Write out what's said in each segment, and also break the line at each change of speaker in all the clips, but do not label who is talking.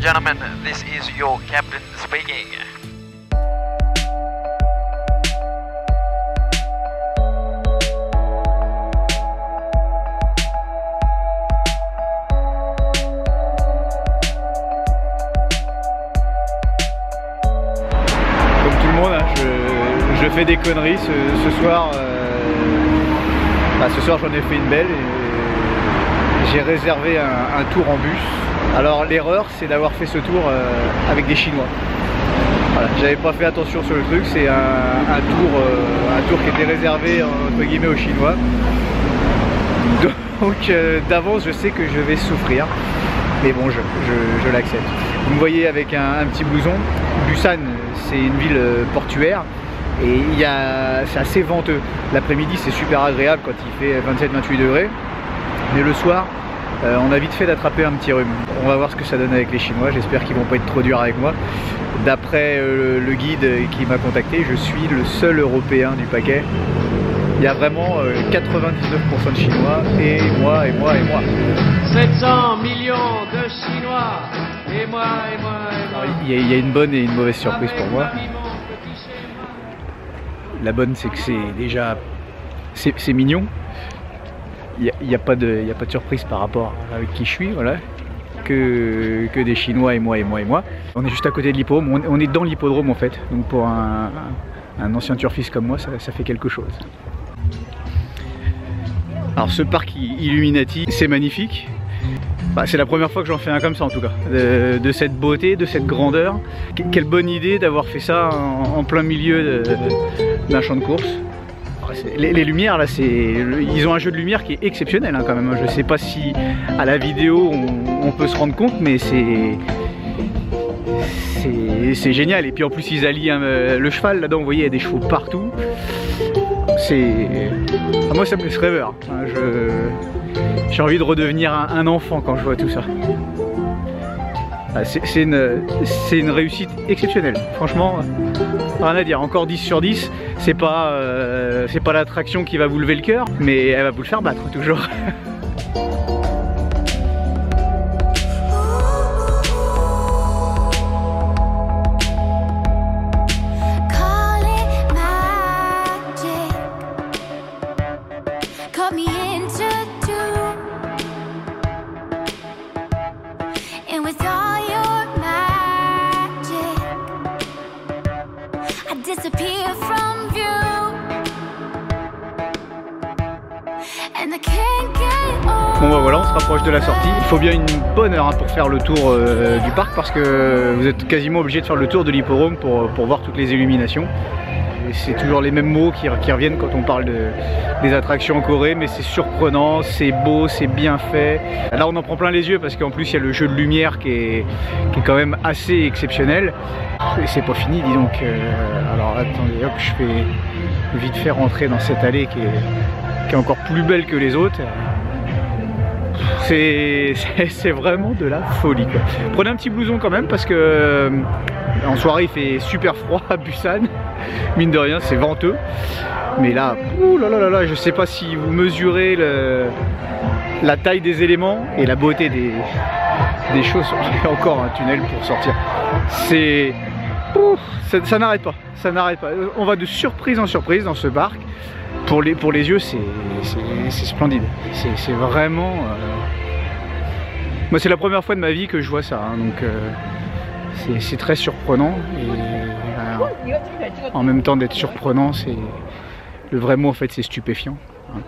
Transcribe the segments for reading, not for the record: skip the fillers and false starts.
gentlemen, this is your captain speaking.
Comme tout le monde, hein, je fais des conneries ce soir. Ce soir j'en ai fait une belle et j'ai réservé un tour en bus. Alors l'erreur c'est d'avoir fait ce tour avec des Chinois. Voilà, j'avais pas fait attention sur le truc, c'est un tour qui était réservé entre guillemets aux Chinois. Donc d'avance je sais que je vais souffrir. Mais bon, je l'accepte. Vous me voyez avec un petit blouson. Busan, c'est une ville portuaire et c'est assez venteux. L'après-midi, c'est super agréable quand il fait 27-28 degrés. Mais le soir, on a vite fait d'attraper un petit rhume. On va voir ce que ça donne avec les Chinois. J'espère qu'ils vont pas être trop durs avec moi. D'après le guide qui m'a contacté, je suis le seul Européen du paquet. Il y a vraiment 99% de Chinois et moi.
700 millions de Chinois et moi.
Alors, il y a une bonne et une mauvaise surprise pour moi. La bonne c'est que c'est déjà c'est mignon. Il n'y a pas de surprise par rapport avec qui je suis, voilà. Que des Chinois et moi. On est juste à côté de l'hippodrome, on est dans l'hippodrome en fait. Donc pour un ancien turfiste comme moi, ça fait quelque chose. Alors ce parc Illuminati, c'est magnifique. C'est la première fois que j'en fais un comme ça en tout cas. De cette beauté, de cette grandeur. Quelle bonne idée d'avoir fait ça en plein milieu d'un champ de course. Les lumières là, ils ont un jeu de lumière qui est exceptionnel hein, quand même. Je sais pas si à la vidéo on peut se rendre compte, mais c'est génial. Et puis en plus ils allient le cheval là-dedans, vous voyez, il y a des chevaux partout. Moi ça me laisse rêveur. J'ai envie de redevenir un enfant quand je vois tout ça. C'est une réussite exceptionnelle. Franchement, rien à dire. Encore 10 sur 10. C'est pas l'attraction qui va vous lever le cœur, mais elle va vous le faire battre toujours. Bon bah voilà, on se rapproche de la sortie. Il faut bien une bonne heure hein, pour faire le tour du parc parce que vous êtes quasiment obligé de faire le tour de l'hippodrome pour voir toutes les illuminations. C'est toujours les mêmes mots qui reviennent quand on parle des attractions en Corée, mais c'est surprenant, c'est beau, c'est bien fait. Là on en prend plein les yeux parce qu'en plus il y a le jeu de lumière qui est quand même assez exceptionnel. Et c'est pas fini, dis donc. Alors attendez, hop, je fais vite fait rentrer dans cette allée qui est encore plus belle que les autres. C'est vraiment de la folie quoi. Prenez un petit blouson quand même parce que en soirée il fait super froid à Busan. Mine de rien c'est venteux. Mais là, je sais pas si vous mesurez la taille des éléments et la beauté des choses. Il y a encore un tunnel pour sortir. Ça n'arrête pas, ça n'arrête pas. On va de surprise en surprise dans ce parc. Pour les yeux c'est splendide. C'est vraiment... Moi c'est la première fois de ma vie que je vois ça, hein, donc c'est très surprenant. Et, en même temps d'être surprenant, le vrai mot en fait c'est stupéfiant. Hein.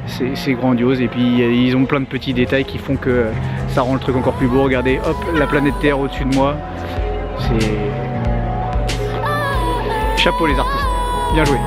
C'est grandiose et puis ils ont plein de petits détails qui font que ça rend le truc encore plus beau. Regardez, hop, la planète Terre au-dessus de moi. Chapeau les artistes, bien joué.